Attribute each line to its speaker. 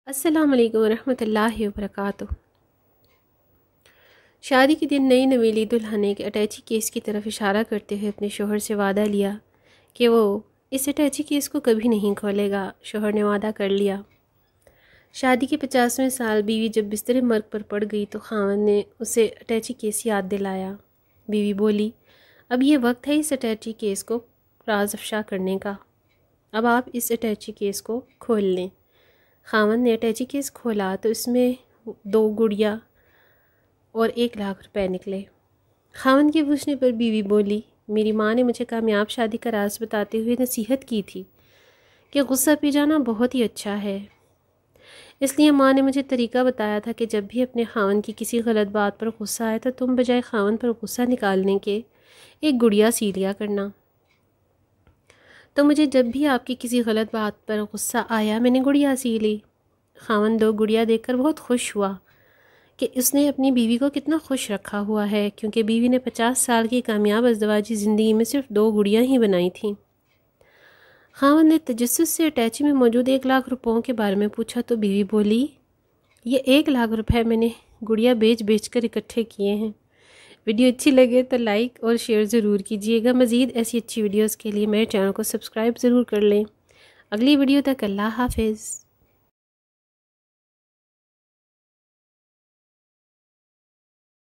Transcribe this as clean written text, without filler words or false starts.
Speaker 1: अस्सलाम वालेकुम रहमतुल्लाहि व बरकातुहू। शादी के दिन नई नवेली दुल्हन ने एक अटैची केस की तरफ इशारा करते हुए अपने शोहर से वादा लिया कि वो इस अटैची केस को कभी नहीं खोलेगा। शोहर ने वादा कर लिया। शादी के 50वें साल बीवी जब बिस्तर मर्ग पर पड़ गई तो खावंद ने उसे अटैची केस याद दिलाया। बीवी बोली, अब ये वक्त है इस अटैची केस को राज अफशा करने का। अब आप इस अटैची केस को खोल लें। खावंद ने अटैची केस खोला तो इसमें 2 गुड़िया और 1 लाख रुपए निकले। खावंद के पूछने पर बीवी बोली, मेरी माँ ने मुझे कामयाब शादी का राज बताते हुए नसीहत की थी कि गुस्सा पी जाना बहुत ही अच्छा है। इसलिए माँ ने मुझे तरीका बताया था कि जब भी अपने खावंद की किसी गलत बात पर गुस्सा आए तो तुम बजाय खावंद पर गुस्सा निकालने के एक गुड़िया सी लिया करना। तो मुझे जब भी आपकी किसी गलत बात पर गुस्सा आया मैंने गुड़िया सी ली। खावंद 2 गुड़िया देखकर बहुत खुश हुआ कि उसने अपनी बीवी को कितना खुश रखा हुआ है, क्योंकि बीवी ने 50 साल की कामयाब अज़दवाजी ज़िंदगी में सिर्फ 2 गुड़ियाँ ही बनाई थीं। खावंद ने तजस्सुस से अटैची में मौजूद 1 लाख रुपयों के बारे में पूछा तो बीवी बोली, ये 1 लाख रुपए मैंने गुड़िया बेच कर इकट्ठे किए हैं। वीडियो अच्छी लगे तो लाइक और शेयर ज़रूर कीजिएगा। मज़ीद ऐसी अच्छी वीडियोज़ के लिए मेरे चैनल को सब्सक्राइब ज़रूर कर लें। अगली वीडियो तक अल्लाह हाफिज़।